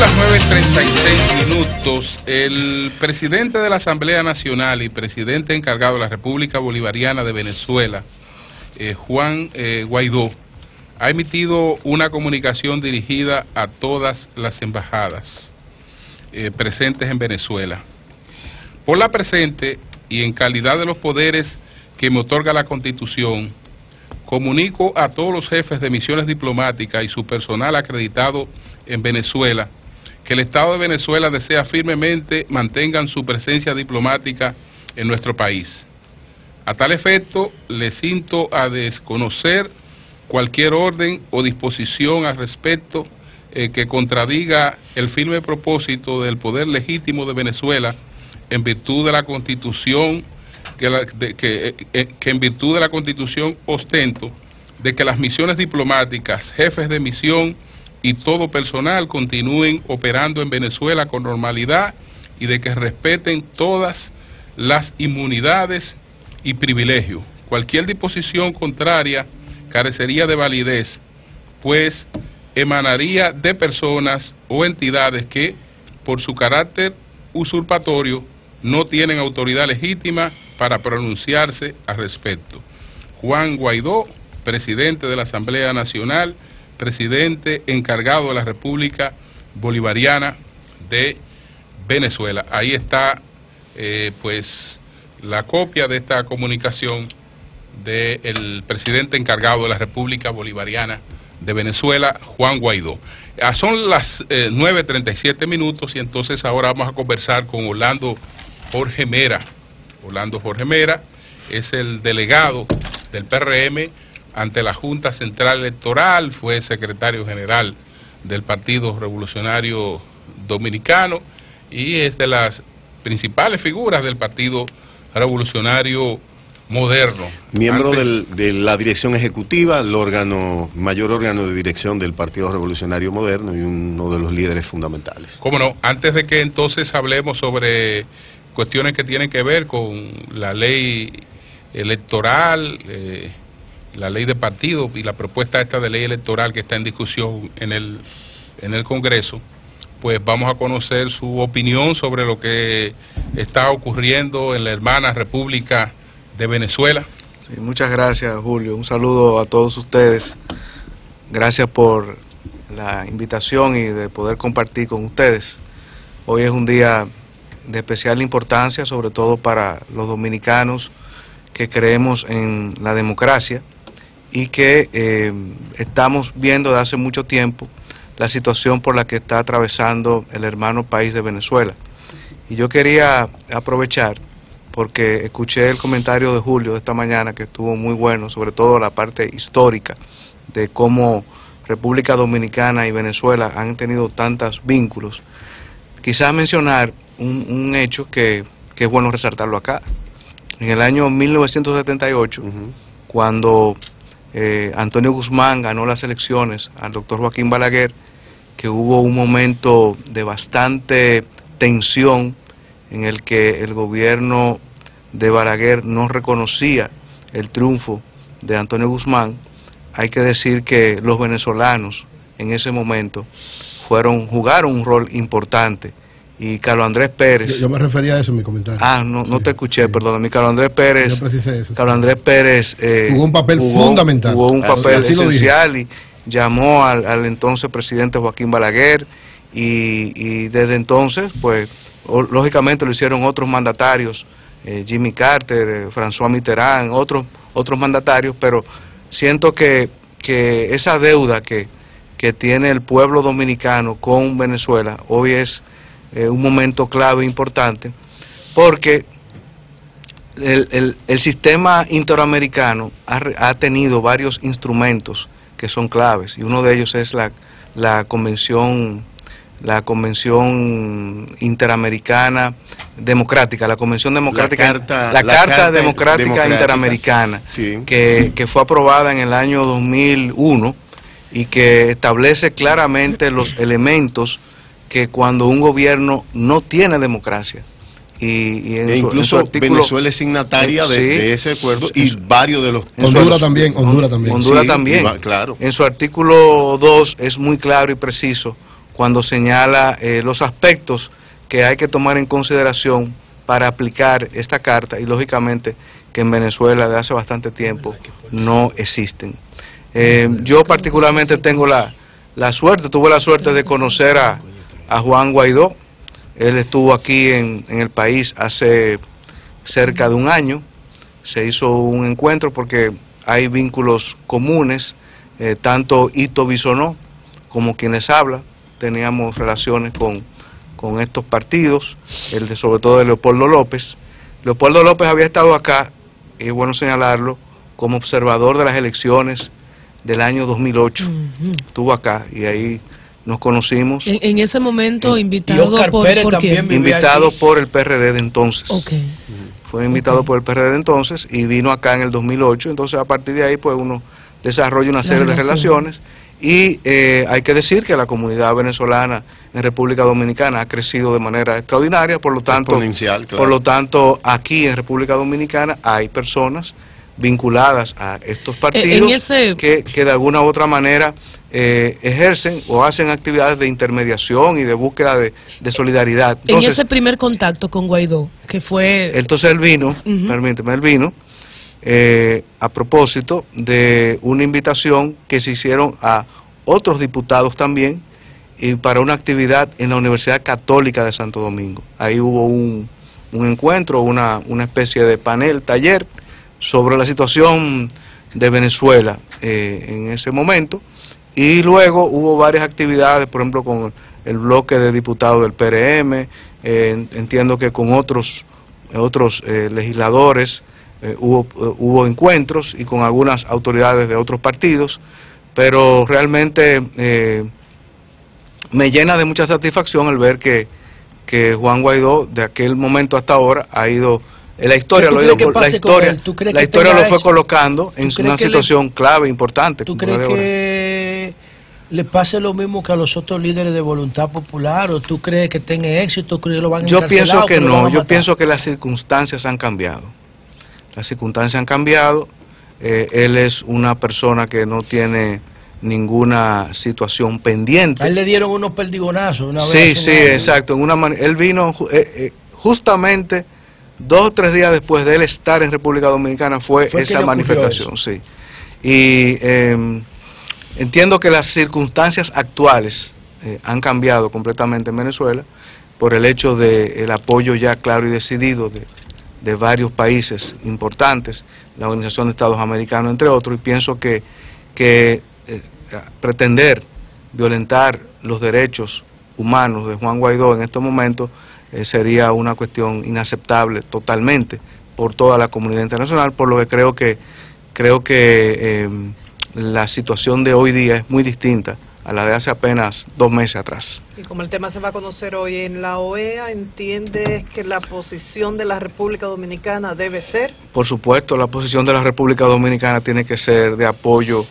Son las 9:36. El presidente de la Asamblea Nacional y presidente encargado de la República Bolivariana de Venezuela, Juan Guaidó, ha emitido una comunicación dirigida a todas las embajadas presentes en Venezuela. Por la presente y en calidad de los poderes que me otorga la Constitución, comunico a todos los jefes de misiones diplomáticas y su personal acreditado en Venezuela que el Estado de Venezuela desea firmemente mantengan su presencia diplomática en nuestro país. A tal efecto, les insto a desconocer cualquier orden o disposición al respecto que contradiga el firme propósito del poder legítimo de Venezuela en virtud de la Constitución, que en virtud de la Constitución ostento de que las misiones diplomáticas, jefes de misión y todo personal continúen operando en Venezuela con normalidad y de que respeten todas las inmunidades y privilegios. Cualquier disposición contraria carecería de validez, pues emanaría de personas o entidades que, por su carácter usurpatorio, no tienen autoridad legítima para pronunciarse al respecto. Juan Guaidó, presidente de la Asamblea Nacional, presidente encargado de la República Bolivariana de Venezuela. Ahí está pues la copia de esta comunicación del presidente encargado de la República Bolivariana de Venezuela, Juan Guaidó. Son las 9:37 y entonces ahora vamos a conversar con Orlando Jorge Mera. Orlando Jorge Mera es el delegado del PRM ante la Junta Central Electoral, fue secretario general del Partido Revolucionario Dominicano y es de las principales figuras del Partido Revolucionario Moderno. Miembro de la dirección ejecutiva, el mayor órgano de dirección del Partido Revolucionario Moderno y uno de los líderes fundamentales. Cómo no, antes de que entonces hablemos sobre cuestiones que tienen que ver con la ley electoral, la ley de partido y la propuesta esta de ley electoral que está en discusión en el Congreso, pues vamos a conocer su opinión sobre lo que está ocurriendo en la hermana República de Venezuela. Sí, muchas gracias, Julio. Un saludo a todos ustedes. Gracias por la invitación y de poder compartir con ustedes. Hoy es un día de especial importancia, sobre todo para los dominicanos que creemos en la democracia y que estamos viendo desde hace mucho tiempo la situación por la que está atravesando el hermano país de Venezuela. Y yo quería aprovechar, porque escuché el comentario de Julio de esta mañana que estuvo muy bueno, sobre todo la parte histórica de cómo República Dominicana y Venezuela han tenido tantos vínculos. Quizás mencionar un hecho que es bueno resaltarlo acá. En el año 1978, cuando Antonio Guzmán ganó las elecciones al doctor Joaquín Balaguer, que hubo un momento de bastante tensión en el que el gobierno de Balaguer no reconocía el triunfo de Antonio Guzmán, hay que decir que los venezolanos en ese momento jugaron un rol importante. Y Carlos Andrés Pérez... Yo me refería a eso en mi comentario. No sí, te escuché, sí. Perdón. Carlos Andrés Pérez... Yo precisé eso. Carlos Andrés Pérez... jugó un papel fundamental. Jugó un papel esencial y llamó al entonces presidente Joaquín Balaguer y desde entonces, pues, lógicamente lo hicieron otros mandatarios, Jimmy Carter, François Mitterrand, otros mandatarios, pero siento que esa deuda que tiene el pueblo dominicano con Venezuela hoy es un momento clave importante, porque el sistema interamericano ha tenido varios instrumentos que son claves, y uno de ellos es la Convención Interamericana Democrática, la Convención Democrática, la Carta Democrática Interamericana, sí, que fue aprobada en el año 2001 y que establece claramente los elementos que cuando un gobierno no tiene democracia, incluso Venezuela es signataria de ese acuerdo y varios de los... Honduras también. Honduras también. Claro. En su artículo 2 es muy claro y preciso cuando señala los aspectos que hay que tomar en consideración para aplicar esta carta, y lógicamente que en Venezuela de hace bastante tiempo no existen. Yo particularmente tengo tuve la suerte de conocer a Juan Guaidó. Él estuvo aquí en el país hace cerca de un año. Se hizo un encuentro porque hay vínculos comunes, tanto Ito Bisonó como quienes hablan, teníamos relaciones con estos partidos, sobre todo de Leopoldo López. Leopoldo López había estado acá, y es bueno señalarlo, como observador de las elecciones del año 2008. Estuvo acá y ahí nos conocimos. En ese momento invitado por el PRD de entonces. Okay. Fue invitado por el PRD de entonces y vino acá en el 2008. Entonces a partir de ahí pues uno desarrolla una serie de relaciones y hay que decir que la comunidad venezolana en República Dominicana ha crecido de manera extraordinaria, por lo tanto, exponencial, claro. Por lo tanto aquí en República Dominicana hay personas vinculadas a estos partidos que de alguna u otra manera ejercen o hacen actividades de intermediación y de búsqueda de solidaridad. Entonces, en ese primer contacto con Guaidó, que fue... Entonces él vino, permíteme, él vino a propósito de una invitación que se hicieron a otros diputados también y para una actividad en la Universidad Católica de Santo Domingo. Ahí hubo un encuentro, una especie de panel, taller, sobre la situación de Venezuela en ese momento, y luego hubo varias actividades, por ejemplo con el bloque de diputados del PRM, entiendo que con otros legisladores hubo encuentros y con algunas autoridades de otros partidos, pero realmente me llena de mucha satisfacción el ver que Juan Guaidó de aquel momento hasta ahora ha ido... La historia lo fue colocando en una situación clave, importante. ¿Tú crees que le pase lo mismo que a los otros líderes de Voluntad Popular? ¿O tú crees que tenga éxito? ¿Crees que lo van a encarcelar? Yo pienso que no, yo pienso que las circunstancias han cambiado. Las circunstancias han cambiado. Él es una persona que no tiene ninguna situación pendiente. A él le dieron unos perdigonazos una vez. Sí, exacto. Él vino justamente 2 o 3 días después de él estar en República Dominicana fue esa manifestación, sí. Y entiendo que las circunstancias actuales han cambiado completamente en Venezuela por el hecho del apoyo ya claro y decidido de varios países importantes, la Organización de Estados Americanos, entre otros, y pienso que pretender violentar los derechos humanos de Juan Guaidó en estos momentos sería una cuestión inaceptable totalmente por toda la comunidad internacional, por lo que creo que la situación de hoy día es muy distinta a la de hace apenas 2 meses atrás. Y como el tema se va a conocer hoy en la OEA, ¿entiendes que la posición de la República Dominicana debe ser? Por supuesto, la posición de la República Dominicana tiene que ser de apoyo,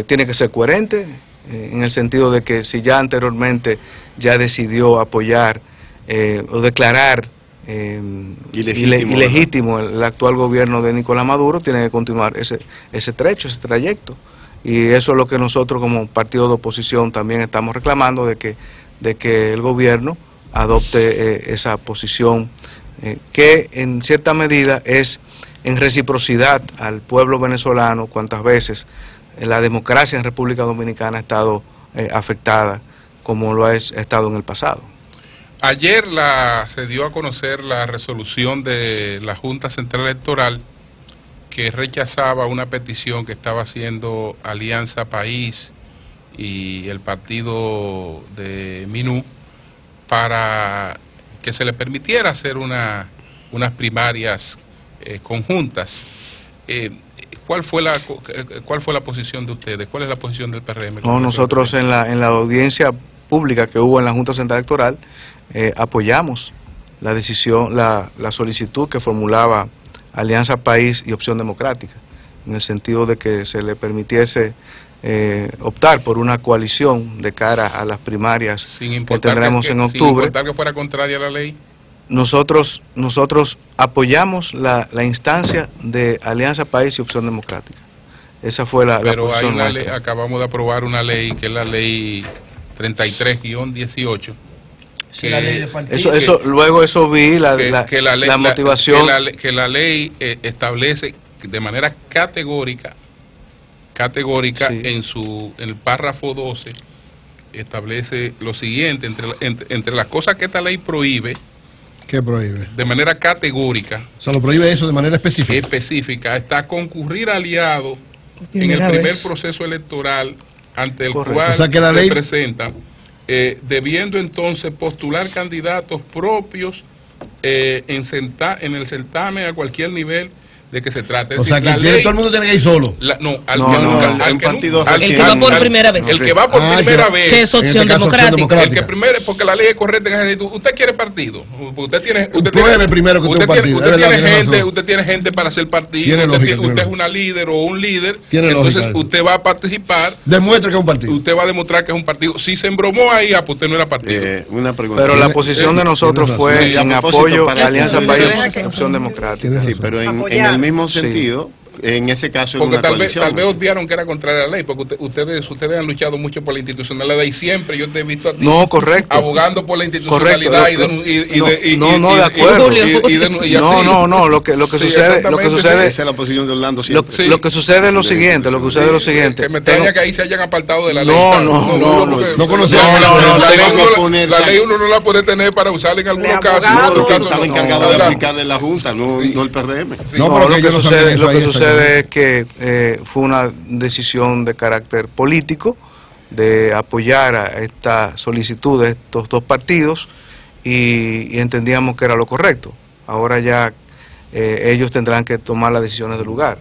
tiene que ser coherente, en el sentido de que si ya anteriormente ya decidió apoyar o declarar ilegítimo el actual gobierno de Nicolás Maduro, tiene que continuar ese trayecto. Y eso es lo que nosotros como partido de oposición también estamos reclamando, de que el gobierno adopte esa posición que en cierta medida es en reciprocidad al pueblo venezolano, cuantas veces la democracia en República Dominicana ha estado afectada como lo ha estado en el pasado. Ayer se dio a conocer la resolución de la Junta Central Electoral que rechazaba una petición que estaba haciendo Alianza País y el partido de Minú para que se le permitiera hacer unas primarias conjuntas. ¿Cuál fue la posición de ustedes? ¿Cuál es la posición del PRM? No, nosotros en la audiencia pública que hubo en la Junta Central Electoral apoyamos la decisión, la solicitud que formulaba Alianza País y Opción Democrática, en el sentido de que se le permitiese optar por una coalición de cara a las primarias que tendremos en octubre. Sin importar que fuera contraria a la ley. Nosotros apoyamos la instancia de Alianza País y Opción Democrática. Esa fue la posición nuestra. Acabamos de aprobar una ley que es la ley 33-18. Sí, la ley de partido. Luego eso vi la motivación. Que la ley establece de manera categórica Sí. en el párrafo 12, establece lo siguiente: entre las cosas que esta ley prohíbe, ¿Qué prohíbe? de manera categórica, O sea, lo prohíbe eso de manera específica. está concurrir aliado en el Primera primer vez. proceso electoral ante el Correcto. cual O sea, que la ley- se presentan, debiendo entonces postular candidatos propios en el certamen a cualquier nivel de que se trate. Es O sea, decir, que todo el mundo tiene que ir solo. un partido El que va por primera vez. El que va por primera vez. Que es opción En este caso, democrática. El que primero, porque la ley es correcta en ese sentido. Usted quiere partido. Pruebe primero que usted es un partido. Es verdad, tiene razón. Usted tiene gente para hacer partido. Tiene lógica, Usted tiene es una líder o un líder. Tiene entonces lógica eso. usted va a participar. Demuestra que es un partido. Usted va a demostrar que es un partido. Si se embromó ahí, pues usted no era partido. Una pregunta. Pero la posición de nosotros tiene fue razón. Y a en propósito, apoyo para a Alianza eso- País, Deja Opción que- Democrática. Tiene Sí, razón. pero en Apoyar. el mismo Sí. sentido, en ese caso es Porque una tal vez coalición. obviaron que era contraria a la ley, porque ustedes han luchado mucho por la institucionalidad y siempre yo te he visto a ti No, correcto. abogando por la institucionalidad No, de acuerdo. No, lo que Sí, sucede, exactamente, Esa es la posición de Orlando siempre. lo que sucede es lo siguiente, que me extraña que ahí se hayan apartado de la ley. No conocía La ley uno no la puede tener para usarla en algunos casos. abogado. En otros casos Estaba no. encargado de aplicarle la Junta, no el PRM. No, No, pero lo que que yo no sabía sucede, eso lo que ahí, sucede es que fue una decisión de carácter político de apoyar a esta solicitud de estos dos partidos y entendíamos que era lo correcto. Ahora ya ellos tendrán que tomar las decisiones del lugar.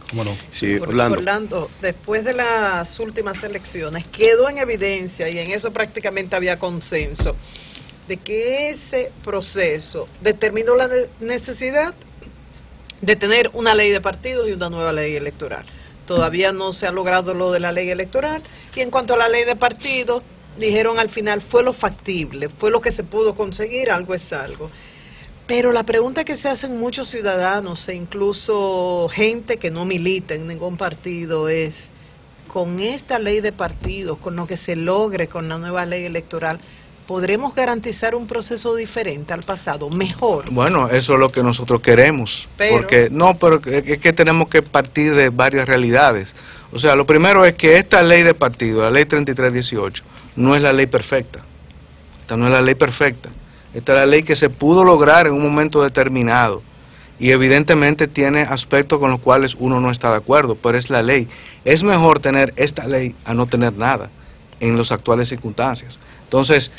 ¿Cómo no? Sí, Orlando. Orlando, después de las últimas elecciones, quedó en evidencia, y en eso prácticamente había consenso, de que ese proceso determinó la necesidad de tener una ley de partidos y una nueva ley electoral. Todavía no se ha logrado lo de la ley electoral, y en cuanto a la ley de partidos, dijeron al final fue lo factible, fue lo que se pudo conseguir, algo es algo. Pero la pregunta que se hacen muchos ciudadanos e incluso gente que no milita en ningún partido es, con esta ley de partidos, con lo que se logre con la nueva ley electoral, ¿podremos garantizar un proceso diferente al pasado, mejor? Bueno, eso es lo que nosotros queremos. Pero Es que tenemos que partir de varias realidades. O sea, lo primero es que esta ley de partido, la ley 3318, no es la ley perfecta. Esta no es la ley perfecta. Esta es la ley que se pudo lograr en un momento determinado. Y evidentemente tiene aspectos con los cuales uno no está de acuerdo, pero es la ley. Es mejor tener esta ley a no tener nada en las actuales circunstancias. Entonces,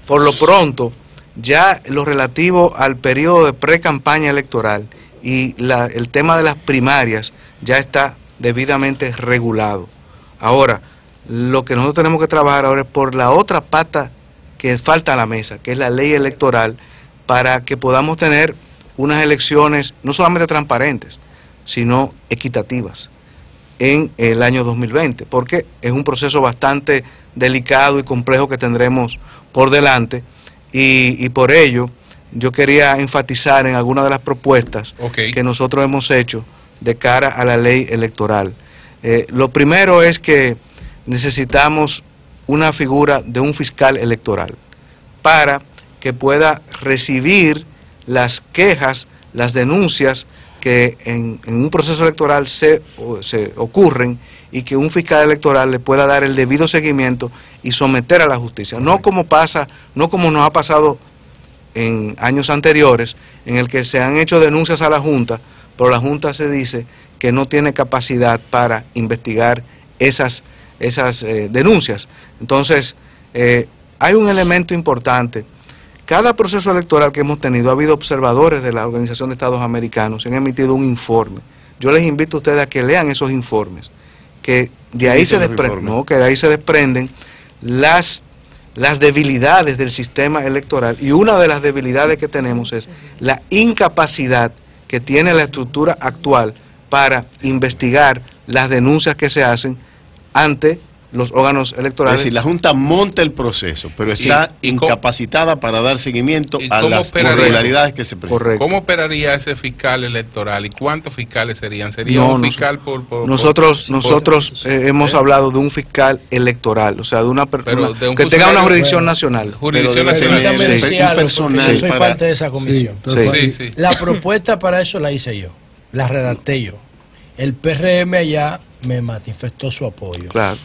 por lo pronto, ya lo relativo al periodo de pre-campaña electoral y el tema de las primarias ya está debidamente regulado. Ahora, lo que nosotros tenemos que trabajar ahora es por la otra pata que falta a la mesa, que es la ley electoral, para que podamos tener unas elecciones no solamente transparentes, sino equitativas en el año 2020, porque es un proceso bastante delicado y complejo que tendremos por delante, y por ello yo quería enfatizar en algunas de las propuestas que nosotros hemos hecho de cara a la ley electoral. Lo primero es que necesitamos una figura de un fiscal electoral para que pueda recibir las quejas, las denuncias que en un proceso electoral se ocurren, y que un fiscal electoral le pueda dar el debido seguimiento y someter a la justicia. No como nos ha pasado en años anteriores, en el que se han hecho denuncias a la Junta, pero la Junta se dice que no tiene capacidad para investigar esas denuncias. Entonces, hay un elemento importante. Cada proceso electoral que hemos tenido, ha habido observadores de la Organización de Estados Americanos, han emitido un informe. Yo les invito a ustedes a que lean esos informes, que de ahí se desprenden las debilidades del sistema electoral, y una de las debilidades que tenemos es la incapacidad que tiene la estructura actual para investigar las denuncias que se hacen ante los órganos electorales. Es decir, la Junta monta el proceso, pero está incapacitada para dar seguimiento a las irregularidades que se presentan. Correcto. ¿Cómo operaría ese fiscal electoral y cuántos fiscales serían? ¿Sería un fiscal nosotros hemos hablado de un fiscal electoral, o sea, de una persona que tenga una jurisdicción nacional. Jurisdicción nacional. Un personal. Soy parte de esa comisión. Sí. La propuesta para eso la hice yo, la redacté yo. El PRM allá me manifestó su apoyo. Claro.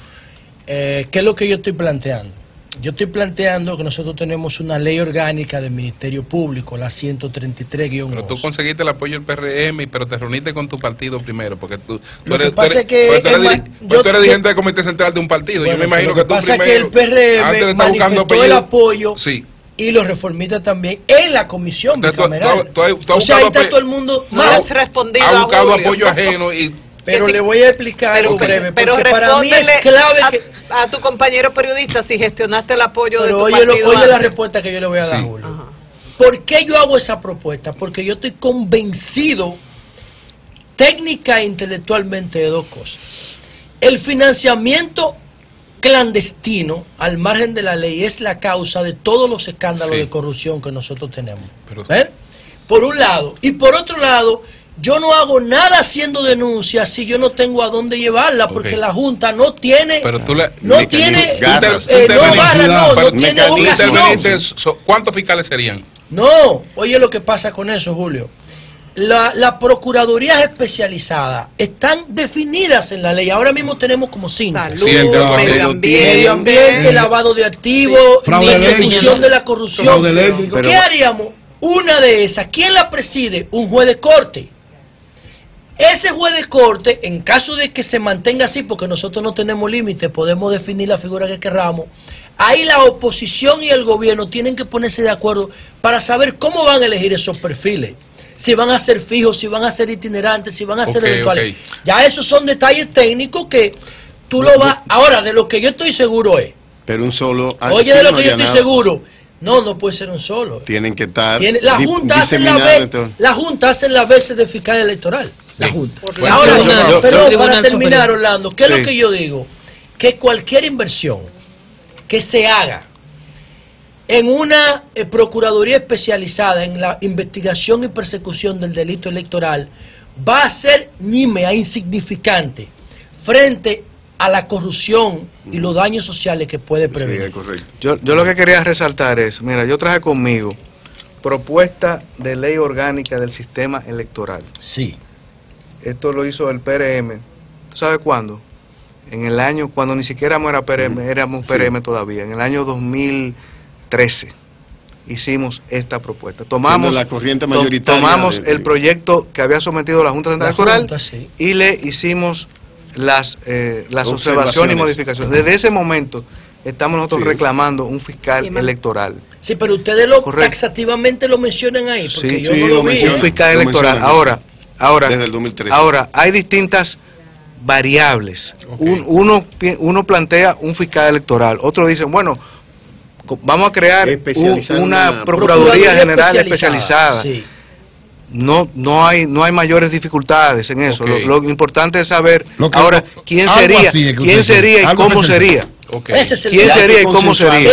¿Qué es lo que yo estoy planteando? Yo estoy planteando que nosotros tenemos una ley orgánica del Ministerio Público, la 133-11. Pero tú conseguiste el apoyo del PRM, pero te reuniste con tu partido primero, porque tú eres dirigente del Comité Central de un partido. Bueno, yo me imagino que tú primero... Lo que pasa es que el PRM manifestó el apoyo y los reformistas también en la comisión bicameral. O sea, ahí está todo el mundo... No has respondido ha buscado apoyo ajeno y... Pero le voy a explicar algo breve, pero porque para mí es clave a tu compañero periodista si gestionaste el apoyo de tu partido. Oye la respuesta que yo le voy a dar, Julio. Ajá. ¿Por qué yo hago esa propuesta? Porque yo estoy convencido técnica e intelectualmente de dos cosas. El financiamiento clandestino, al margen de la ley, es la causa de todos los escándalos de corrupción que nosotros tenemos. ¿Ven? Por un lado. Y por otro lado... Yo no hago nada haciendo denuncias si yo no tengo a dónde llevarla, porque la Junta no tiene, no tiene vocación. ¿Cuántos fiscales serían? No, oye lo que pasa con eso, Julio. Las procuradurías especializadas están definidas en la ley. Ahora mismo tenemos como 5. Salud, medio ambiente, lavado de activos, persecución de la corrupción. ¿Qué haríamos? Una de esas, ¿quién la preside? Un juez de corte. Ese juez de corte, en caso de que se mantenga así, porque nosotros no tenemos límite, podemos definir la figura que queramos, ahí la oposición y el gobierno tienen que ponerse de acuerdo para saber cómo van a elegir esos perfiles. Si van a ser fijos, si van a ser itinerantes, si van a ser eventuales. Ya esos son detalles técnicos que tú lo vas... Ahora, de lo que yo estoy seguro es... Pero un solo... Oye, de lo que yo estoy seguro... No puede ser un solo. Tienen que estar... La Junta hace las veces de fiscal electoral. La Junta. Ahora, pero para terminar, Orlando, ¿qué es lo que yo digo? Que cualquier inversión que se haga en una procuraduría especializada en la investigación y persecución del delito electoral va a ser nimia, insignificante, frente a la corrupción y los daños sociales que puede prevenir. Sí, correcto. Yo lo que quería resaltar es, mira, yo traje conmigo propuesta de ley orgánica del sistema electoral. Sí. Esto lo hizo el PRM. ¿Tú sabes cuándo? En el año, cuando ni siquiera éramos PRM todavía, en el año 2013 hicimos esta propuesta. Tomamos la corriente mayoritaria. Tomamos el proyecto que había sometido la Junta Central Electoral y le hicimos las observaciones y modificaciones. Desde ese momento estamos nosotros reclamando un fiscal electoral. Sí, pero ustedes taxativamente lo mencionan ahí, porque yo no lo vi. Un fiscal electoral. Ahora, desde el 2013. Ahora, hay distintas variables. Uno plantea un fiscal electoral, otro dice, bueno, vamos a crear una Procuraduría General especializada. Sí. No hay mayores dificultades en eso. Lo importante es saber ahora quién sería y cómo sería. ¿Quién sería y cómo sería?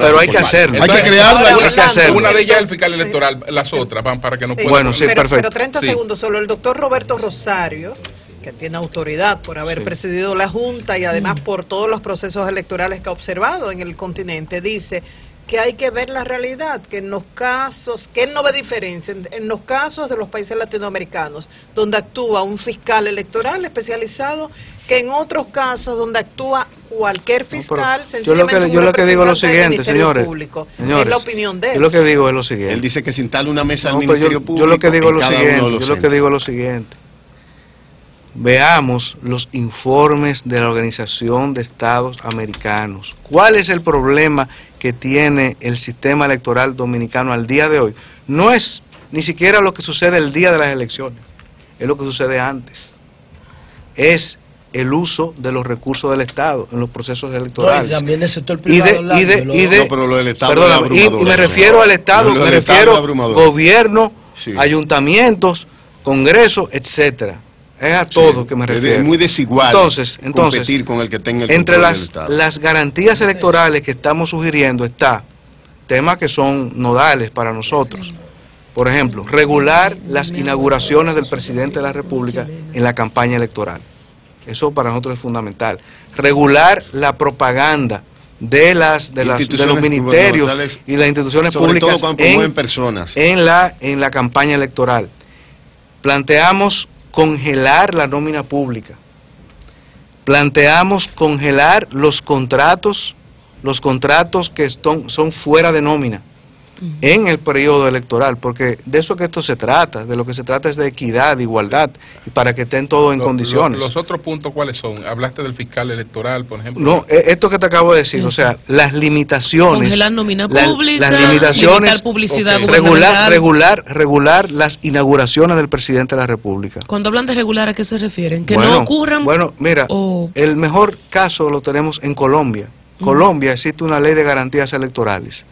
Pero hay que hacerlo. Hay que crearlo. Una de ellas es el fiscal electoral, las otras van para que no puedan. Bueno, sí, perfecto. Pero 30 segundos solo. El doctor Roberto Rosario, que tiene autoridad por haber presidido la Junta y además por todos los procesos electorales que ha observado en el continente, dice que hay que ver la realidad, que en los casos, que él no ve diferencia, en los casos de los países latinoamericanos, donde actúa un fiscal electoral especializado, que en otros casos donde actúa cualquier fiscal, yo lo que digo es lo siguiente, señores. Es la opinión de él. Yo lo que digo es lo siguiente. Él dice que se instala una mesa del Ministerio Público. Yo lo que digo es lo siguiente. Veamos los informes de la Organización de Estados Americanos. ¿Cuál es el problema que tiene el sistema electoral dominicano al día de hoy? No es ni siquiera lo que sucede el día de las elecciones, es lo que sucede antes. Es el uso de los recursos del Estado en los procesos electorales. No, y también del sector privado. Pero lo del Estado y me refiero al Estado, me refiero gobierno, ayuntamientos, congresos, etcétera. Es a todo que me refiero. Es muy desigual entonces, competir con el que tenga el entre control del Estado. las garantías electorales que estamos sugiriendo está temas que son nodales para nosotros. Por ejemplo, regular las inauguraciones del presidente de la República en la campaña electoral. Eso para nosotros es fundamental. Regular la propaganda de los ministerios y las instituciones públicas en la campaña electoral. Planteamos congelar la nómina pública. Planteamos congelar los contratos que son fuera de nómina en el periodo electoral, porque de eso que esto se trata, de lo que se trata es de equidad, de igualdad, y para que estén todos en condiciones. ¿Los otros puntos cuáles son? ¿Hablaste del fiscal electoral, por ejemplo? No, esto que te acabo de decir, o sea, las limitaciones. Congelar nómina pública, las limitaciones, publicidad regular las inauguraciones del presidente de la República. Cuando hablan de regular, ¿a qué se refieren? ¿Que no ocurran? Bueno, mira, el mejor caso lo tenemos en Colombia. Colombia existe una ley de garantías electorales.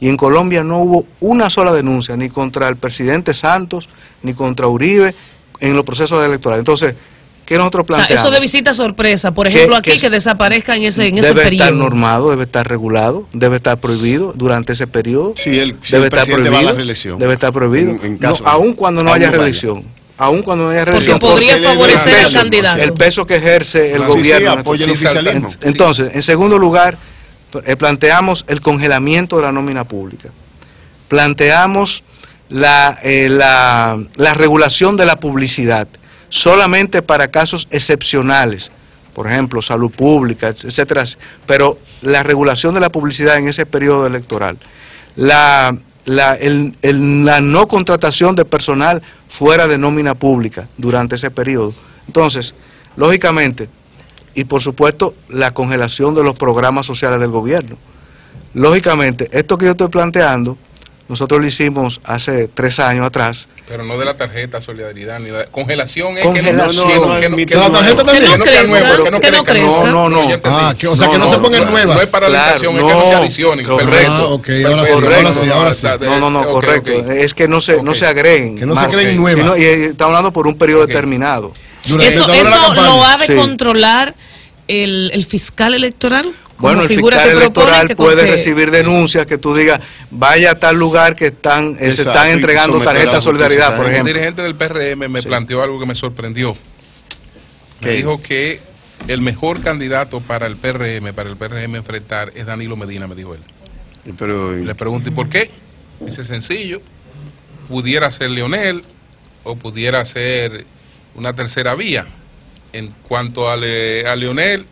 Y en Colombia no hubo una sola denuncia, ni contra el presidente Santos, ni contra Uribe, en los procesos electorales. Entonces, ¿qué nosotros planteamos? Eso de visita sorpresa, por ejemplo, aquí que desaparezca en ese periodo. Debe estar normado, debe estar regulado, debe estar prohibido durante ese periodo. Sí, debe estar prohibido. Va a la reelección. Debe estar prohibido, aun cuando no haya reelección. Aun cuando no haya reelección. Porque podría favorecer al candidato. El peso que ejerce el gobierno. Sí, apoya el oficialismo. Entonces, en segundo lugar, planteamos el congelamiento de la nómina pública. Planteamos la regulación de la publicidad solamente para casos excepcionales, por ejemplo, salud pública, etcétera, pero la regulación de la publicidad en ese periodo electoral. La no contratación de personal fuera de nómina pública durante ese periodo. Entonces, lógicamente, y por supuesto la congelación de los programas sociales del gobierno. Lógicamente, esto que yo estoy planteando, nosotros lo hicimos hace 3 años atrás. Pero no de la tarjeta Solidaridad, ni de congelación. Es que la tarjeta también. Que no crezca. No. O sea, que no se pongan nuevas. No es para la inflación, es que no se adicionen. Correcto. Ahora sí. No, correcto. Es que no se agreguen. Que no se creen nuevas. Y estamos hablando por un periodo determinado. Eso lo ha de controlar el fiscal electoral. Bueno, el fiscal electoral puede recibir denuncias que tú digas, vaya a tal lugar que se están entregando tarjetas Solidaridad, por ejemplo. El dirigente del PRM me planteó algo que me sorprendió. Me dijo que el mejor candidato para el PRM enfrentar es Danilo Medina, me dijo él. Le pregunto, ¿y por qué? Dice, sencillo, pudiera ser Leonel o pudiera ser una tercera vía. En cuanto a Leonel,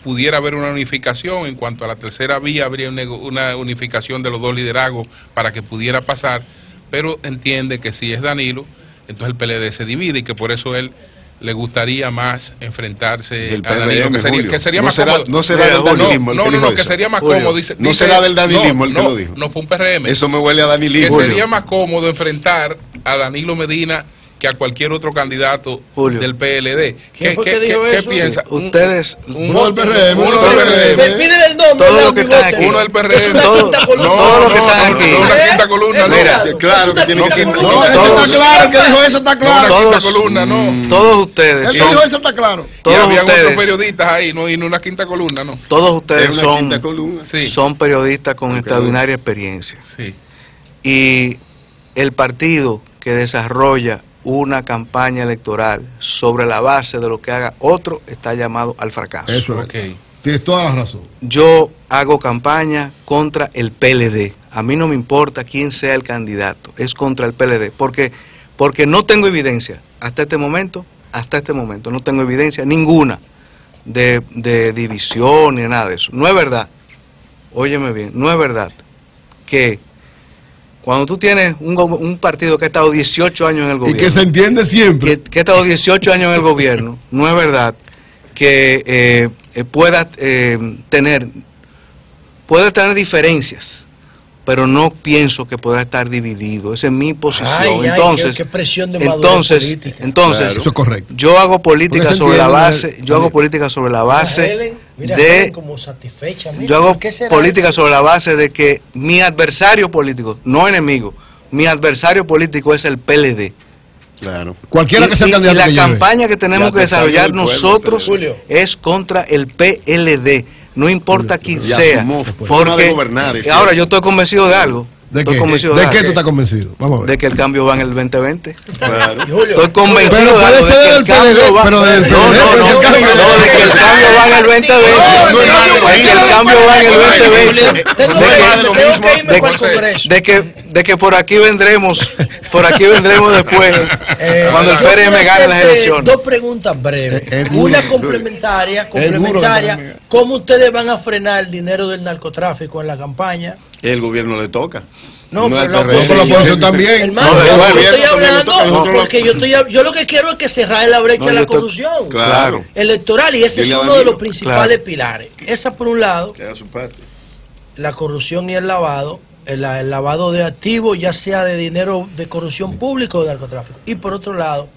pudiera haber una unificación. En cuanto a la tercera vía, habría una unificación de los dos liderazgos para que pudiera pasar, pero entiende que si es Danilo, entonces el PLD se divide y que por eso él le gustaría más enfrentarse a Danilo, que sería más cómodo. No será del danilismo. No, que sería más cómodo. No será del danilismo el que lo dijo. No fue un PRM. Eso me huele a danilismo. Que sería más cómodo enfrentar a Danilo Medina que a cualquier otro candidato del PLD. ¿Quién fue que dijo eso? ¿Qué piensa? Ustedes, uno del PRM, pídele el nombre. Todo lo que está aquí. Uno del PRM. Todo lo que está aquí. No, una quinta columna. Mira, claro que tiene que... No, eso está claro, el que dijo eso está claro. Una quinta columna, no. Todos ustedes el que dijo eso está claro. Y había otros periodistas ahí, no, y no una quinta columna, no. Todos ustedes Sí. son periodistas con extraordinaria experiencia. Sí. Y el partido que desarrolla una campaña electoral sobre la base de lo que haga otro está llamado al fracaso. Eso es. Okay. Tienes toda la razón. Yo hago campaña contra el PLD. A mí no me importa quién sea el candidato, es contra el PLD, porque no tengo evidencia hasta este momento, no tengo evidencia ninguna de división ni nada de eso. No es verdad, óyeme bien, no es verdad que cuando tú tienes un partido que ha estado 18 años en el gobierno... Y que se entiende siempre. Que ha estado 18 años en el gobierno, no es verdad que pueda tener diferencias, pero no pienso que pueda estar dividido. Esa es mi posición. Entonces, qué presión de entonces claro, eso es correcto. Yo hago política sobre la base, yo hago política sobre la base de que mi adversario político, no enemigo, mi adversario político es el PLD. Claro. Cualquiera que sea el candidato. Y la campaña que tenemos que desarrollar nosotros Julio, es contra el PLD. No importa quién sea. Porque ahora yo estoy convencido de algo. ¿De qué? ¿De qué tú estás convencido? Vamos a ver. De que el cambio va en el 2020. Claro. Estoy convencido de que el cambio va. No, de que el cambio va en el 2020. De que el cambio va en el 2020. De que por aquí vendremos después, cuando el PRM gane las elecciones. Dos preguntas breves. Una complementaria. ¿Cómo ustedes van a frenar el dinero del narcotráfico en la campaña? El gobierno le toca. No, pero la oposición también. Hermano, yo estoy hablando porque yo lo que quiero es que cerrar la brecha de la corrupción electoral, y ese es uno de los principales pilares. Esa por un lado, la corrupción y el lavado de activos, ya sea de dinero de corrupción pública o de narcotráfico. Y por otro lado,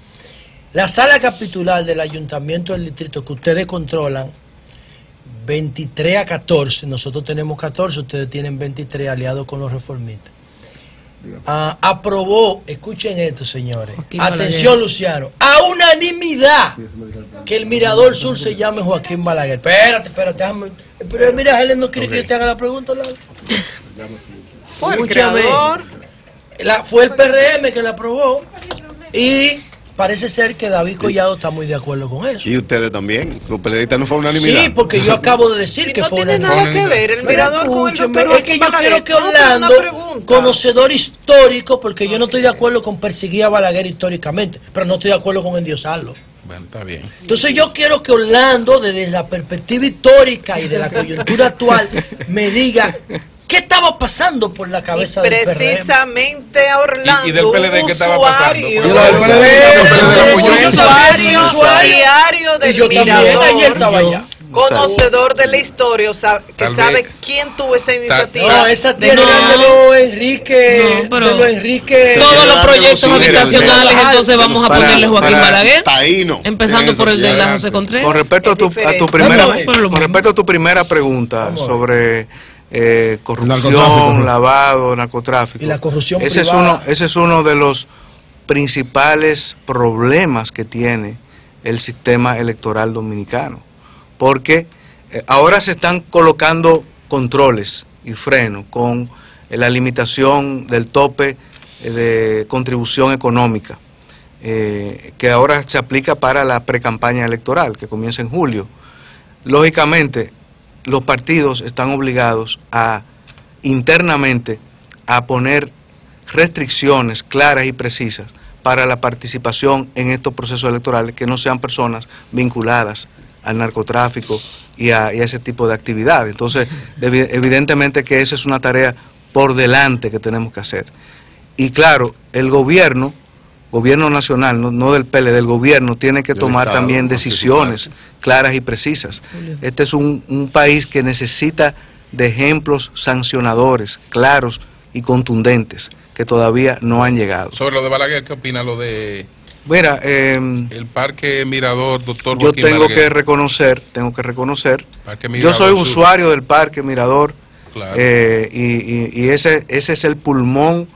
la sala capitular del ayuntamiento del distrito que ustedes controlan, 23 a 14, nosotros tenemos 14, ustedes tienen 23, aliados con los reformistas. Aprobó, escuchen esto, señores, atención, Luciano, a unanimidad, que el Mirador Sur se llame Joaquín Balaguer. Espérate, déjame. Pero mira, Helen no quiere que yo te haga la pregunta, Lalo. Fue el creador. Fue el PRM que la aprobó, y parece ser que David Collado está muy de acuerdo con eso. Y ustedes también. Los PLDistas no fue unanimidad. Sí, porque yo acabo de decir que fue unanimidad. No tiene nada que ver el Mirador con el doctor. Es que yo quiero que Orlando, conocedor histórico, porque yo no estoy de acuerdo con perseguir a Balaguer históricamente, pero no estoy de acuerdo con endiosarlo. Bueno, está bien. Entonces yo quiero que Orlando, desde la perspectiva histórica y de la coyuntura actual, me diga ¿qué estaba pasando por la cabeza del PRM? Precisamente a Orlando, ¿Y del PLD qué estaba pasando? Usuario del Mirador, conocedor de la historia, que sabe quién tuvo esa iniciativa. No, esa tiene de los Enrique, todos los proyectos habitacionales, entonces vamos a ponerle Joaquín Balaguer, empezando por el de la José Contreras. Con respecto a tu primera pregunta sobre corrupción, lavado, narcotráfico. Y la corrupción ese es uno de los principales problemas que tiene el sistema electoral dominicano, porque ahora se están colocando controles y frenos con la limitación del tope de contribución económica, que ahora se aplica para la precampaña electoral, que comienza en julio. Lógicamente, los partidos están obligados internamente a poner restricciones claras y precisas para la participación en estos procesos electorales, que no sean personas vinculadas al narcotráfico y a ese tipo de actividades. Entonces, evidentemente que esa es una tarea por delante que tenemos que hacer. Y claro, el gobierno nacional, no del PLD, del gobierno, tiene que tomar también decisiones claras y precisas. Este es un país que necesita de ejemplos sancionadores, claros y contundentes, que todavía no han llegado. Sobre lo de Balaguer, ¿qué opina lo de mira, el Parque Mirador, doctor Joaquín Balaguer? Yo tengo que reconocer, yo soy usuario del Parque Mirador, claro. Y ese es el pulmón,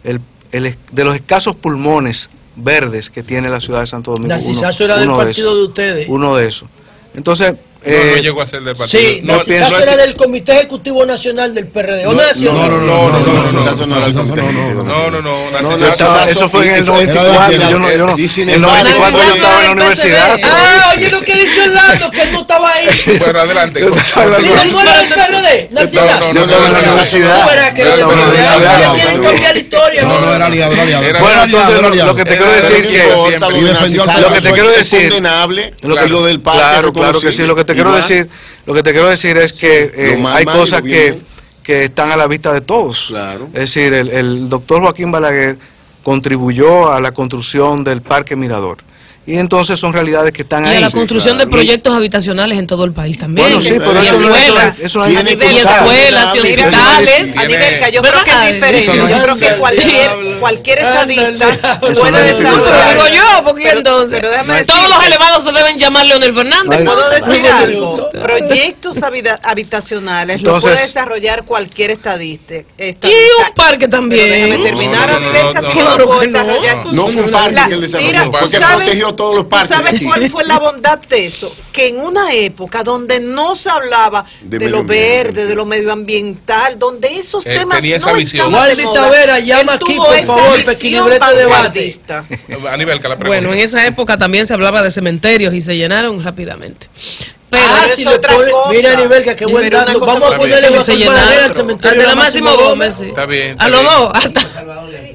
de los escasos pulmones verdes que tiene la ciudad de Santo Domingo. Narcisazo era del partido de ustedes. Uno de esos. Entonces, no llegó a ser del partido. Sí, Narcisazo era del Comité Ejecutivo Nacional del PRD. ¿O nacional? No, Narcisazo no era del Comité Ejecutivo. No. Eso fue en el 94. En el 94 yo estaba en la universidad. Oye lo que dice Orlando, que él no estaba ahí. Bueno, adelante. ¿No era del PRD? Narcisazo. No, en la universidad. Tienen que cambiar la historia. No, era aliado. Bueno, entonces lo que te quiero decir que lo del parque. Claro que sí. Lo que te quiero decir es que hay cosas que están a la vista de todos. Claro. Es decir, el doctor Joaquín Balaguer contribuyó a la construcción del Parque Mirador, Y entonces son realidades que están ahí. Y la construcción de proyectos habitacionales en todo el país también. Bueno, sí, pero eso y escuelas y hospitales. Yo creo que es diferente. Yo creo que cualquier estadista puede desarrollar. Digo yo, porque entonces todos los elevados se deben llamar Leonel Fernández. ¿Puedo decir algo? Proyectos habitacionales lo puede desarrollar cualquier estadista. Y un parque también. Déjame terminar, Anivel, casi no lo puedo desarrollar. No fue un parque que él desarrolló, porque protegió todos los parques. ¿Sabes cuál fue la bondad de eso? Que en una época donde no se hablaba de lo verde, de lo medioambiental, donde esos temas no estaban de moda, Vera, llama aquí, por favor, para que libre este debate. Bueno, en esa época también se hablaba de cementerios y se llenaron rápidamente. Pero si le pone, mira, Nivel, que qué buen dato. Vamos a ponerle al cementerio de la Máximo Gómez. Sí. Está bien. A los dos,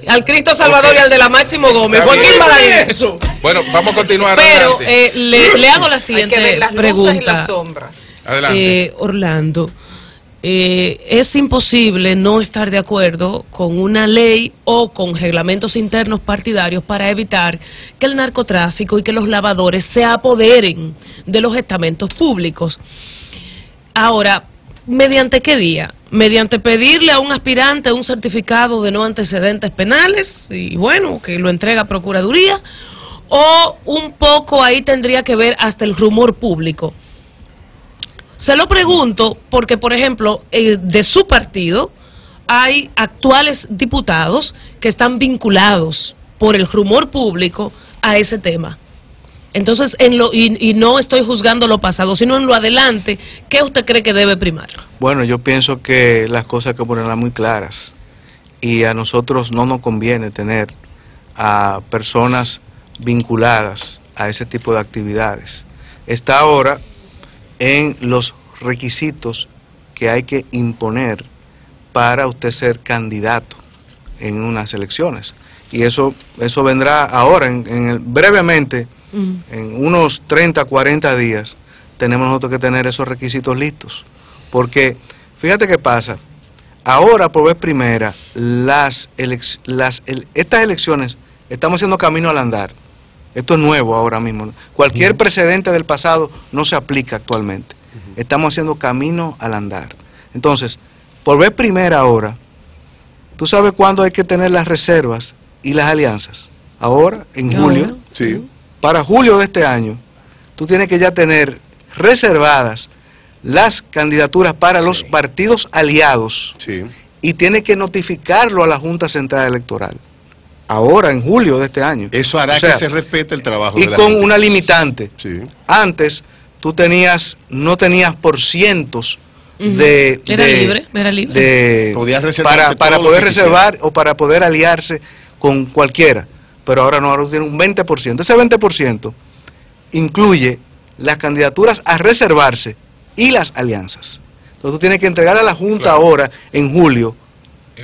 al Cristo Salvador y al de la Máximo Gómez. Joaquín Balaguer. Bueno, vamos a continuar. Pero le hago la siguiente pregunta. Adelante. Orlando, es imposible no estar de acuerdo con una ley o con reglamentos internos partidarios para evitar que el narcotráfico y que los lavadores se apoderen de los estamentos públicos. Ahora, ¿mediante qué vía? Mediante pedirle a un aspirante un certificado de no antecedentes penales y bueno, que lo entrega a Procuraduría, o un poco ahí tendría que ver hasta el rumor público. Se lo pregunto porque, por ejemplo, de su partido hay actuales diputados que están vinculados por el rumor público a ese tema. Entonces, y no estoy juzgando lo pasado, sino en lo adelante, ¿qué usted cree que debe primar? Bueno, yo pienso que las cosas hay que ponerlas muy claras y a nosotros no nos conviene tener a personas vinculadas a ese tipo de actividades. Está ahora en los requisitos que hay que imponer para usted ser candidato en unas elecciones. Y eso vendrá ahora, brevemente, en unos 30, 40 días, tenemos nosotros que tener esos requisitos listos. Porque, fíjate qué pasa, ahora por vez primera, estas elecciones, estamos haciendo camino al andar. Esto es nuevo ahora mismo. Cualquier precedente del pasado no se aplica actualmente. Estamos haciendo camino al andar. Entonces, por vez primera ahora, ¿tú sabes cuándo hay que tener las reservas y las alianzas? Ahora, en julio. Sí. Para julio de este año, tú tienes que ya tener reservadas las candidaturas para los partidos aliados. Sí. Y tienes que notificarlo a la Junta Central Electoral. Ahora, en julio de este año. Eso hará que se respete el trabajo de la gente. Y con una limitante. Sí. Antes, tú no tenías por cientos era libre. Podías reservar para poder reservar o para poder aliarse con cualquiera. Pero ahora no, ahora tiene un 20%. Ese 20% incluye las candidaturas a reservarse y las alianzas. Entonces tú tienes que entregar a la Junta ahora, en julio,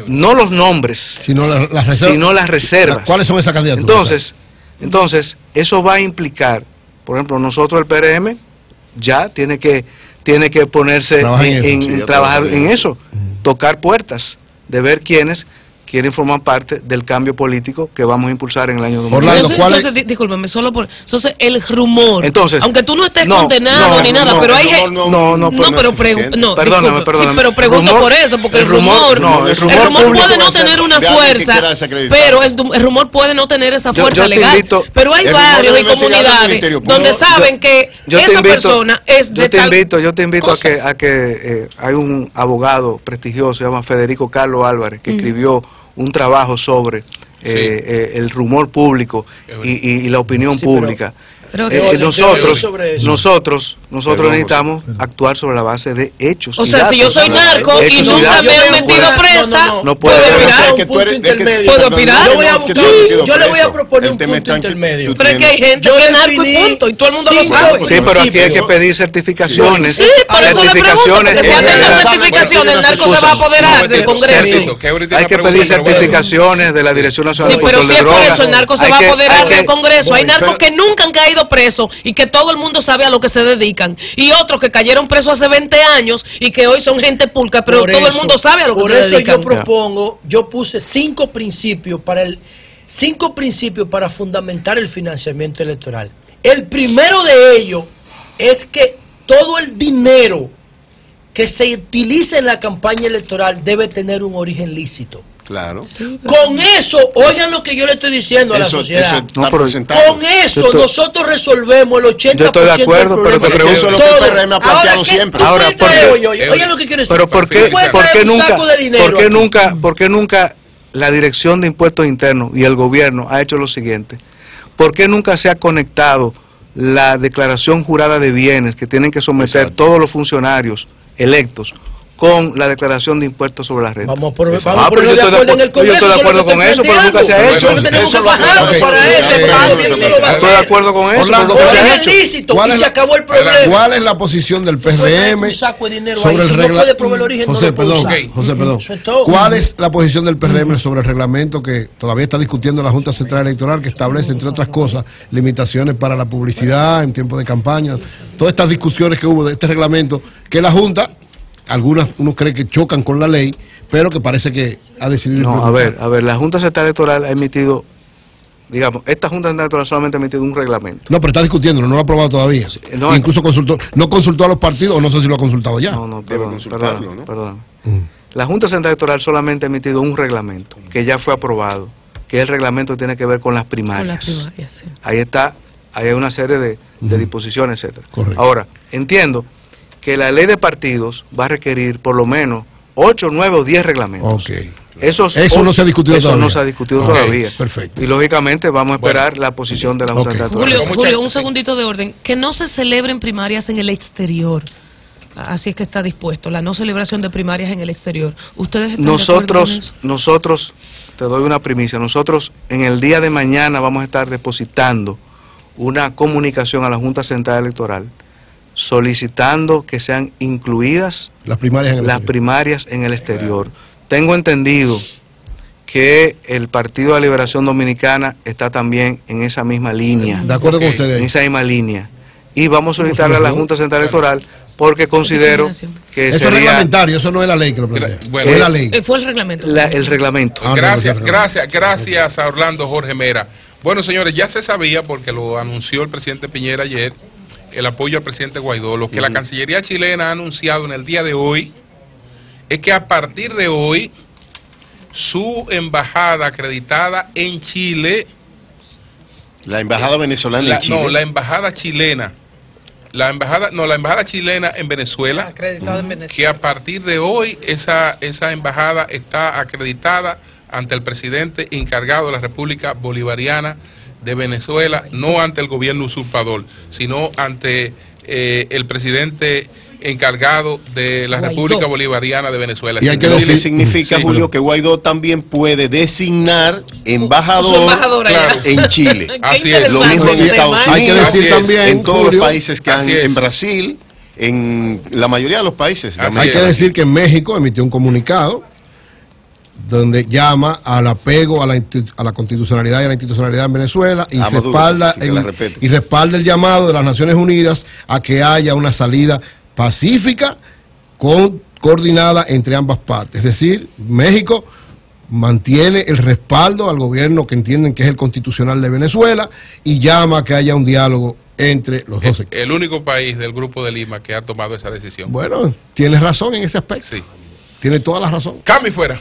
no los nombres, sino las reservas. ¿Cuáles son esas candidaturas? Entonces, eso va a implicar, por ejemplo, nosotros el PRM ya tiene que ponerse trabajar en eso, tocar puertas, de ver quiénes quieren formar parte del cambio político que vamos a impulsar en el año 2020. Discúlpame, solo por... Entonces, el rumor, aunque tú no estés condenado ni nada, pero hay... Perdóname. Sí, pero pregunto por eso, porque el rumor puede no tener una fuerza, pero el rumor puede no tener esa fuerza legal. Pero hay barrios y comunidades donde saben que esa persona es de tal... Yo te invito a que hay un abogado prestigioso, se llama Federico Carlos Álvarez, que escribió un trabajo sobre el rumor público y la opinión pública. Nosotros necesitamos actuar sobre la base de hechos. O sea, si yo soy narco y nunca me he metido presa, no puedo opinar. Yo le voy a proponer un punto intermedio. Pero es que hay gente que es narco y punto, y todo el mundo lo sabe. Sí, pero aquí hay que pedir certificaciones. Sí, por eso le pregunto, porque si hacen las certificaciones, el narco se va a apoderar del Congreso. Hay que pedir certificaciones de la Dirección Nacional de Control de Drogas. Sí, pero si es por eso, el narco se va a apoderar del Congreso. Hay narcos que nunca han caído presos y que todo el mundo sabe a lo que se dedican, y otros que cayeron presos hace 20 años y que hoy son gente pulca, pero todo el mundo sabe a lo que se dedican. Por eso yo propongo, yo puse 5 principios para fundamentar el financiamiento electoral. El primero de ellos es que todo el dinero que se utilice en la campaña electoral debe tener un origen lícito. Claro. Sí, con eso, oigan lo que yo le estoy diciendo a la sociedad. Con eso nosotros resolvemos el 80% yo estoy de acuerdo, del problema. pero eso es lo que el PRM ha planteado siempre. Ahora, oigan lo que quiero decir. Pero ¿por qué nunca la Dirección de Impuestos Internos y el gobierno ha hecho lo siguiente? ¿Por qué nunca se ha conectado la declaración jurada de bienes que tienen que someter todos los funcionarios electos con la declaración de impuestos sobre la renta? Vamos a ponerlo de acuerdo en el Congreso. Yo estoy de acuerdo con eso, pero nunca se ha hecho. Estoy de acuerdo con eso, pero nunca se ha hecho. Y se acabó el problema. ¿Cuál es la posición del PRM sobre el reglamento? José, perdón. ¿Cuál es la posición del PRM sobre el reglamento que todavía está discutiendo la Junta Central Electoral, que establece, entre otras cosas, limitaciones para la publicidad en tiempos de campaña? Todas estas discusiones que hubo de este reglamento, que la Junta, uno cree que chocan con la ley, pero que parece que ha decidido... No, a ver, la Junta Central Electoral ha emitido, digamos, esta Junta Central Electoral solamente ha emitido un reglamento. No, pero está discutiéndolo, no lo ha aprobado todavía. Sí, no, incluso no consultó a los partidos, o no sé si lo ha consultado ya. Perdón. La Junta Central Electoral solamente ha emitido un reglamento, que ya fue aprobado, que es el reglamento que tiene que ver con las primarias. Sí. Ahí está, ahí hay una serie de disposiciones, etcétera. Correcto. Ahora, entiendo que la ley de partidos va a requerir por lo menos 8, 9 o 10 reglamentos. Okay. Eso no se ha discutido todavía. Eso no se ha discutido todavía. Perfecto. Y lógicamente vamos a esperar la posición de la Junta Central Electoral. Julio, un segundito de orden. Que no se celebren primarias en el exterior. Así es que está dispuesto, la no celebración de primarias en el exterior. ¿Ustedes están de acuerdo con eso? Nosotros, te doy una primicia, nosotros en el día de mañana vamos a estar depositando una comunicación a la Junta Central Electoral solicitando que sean incluidas las primarias en el exterior. Tengo entendido que el Partido de la Liberación Dominicana está también en esa misma línea. De acuerdo con ustedes. En esa misma línea. Y vamos a solicitarle a la Junta Central Electoral porque considero que eso es reglamentario, eso no es la ley que lo plantea. Bueno, es la ley. Fue el reglamento. El reglamento. Gracias a Orlando Jorge Mera. Bueno, señores, ya se sabía porque lo anunció el presidente Piñera ayer, el apoyo al presidente Guaidó. Lo que la Cancillería chilena ha anunciado en el día de hoy es que a partir de hoy su embajada acreditada en Chile, la embajada venezolana en Chile, no, la embajada chilena, la embajada chilena en Venezuela, acreditada en Venezuela, que a partir de hoy esa embajada está acreditada ante el presidente encargado de la República Bolivariana de Venezuela, no ante el gobierno usurpador, sino ante el presidente encargado de la República Bolivariana de Venezuela. Y hay que decir, significa, Julio, que Guaidó también puede designar embajador en Chile. Así es. Lo mismo en Estados Unidos, hay que decir también, en todos los países que han, en Brasil, en la mayoría de los países. Hay que decir que en México emitió un comunicado donde llama al apego a la constitucionalidad y a la institucionalidad en Venezuela y respalda el llamado de las Naciones Unidas a que haya una salida pacífica coordinada entre ambas partes. Es decir, México mantiene el respaldo al gobierno que entienden que es el constitucional de Venezuela y llama a que haya un diálogo entre los dos. El único país del Grupo de Lima que ha tomado esa decisión. Bueno, tienes razón en ese aspecto. Sí. Tiene toda la razón. Cambio y fuera.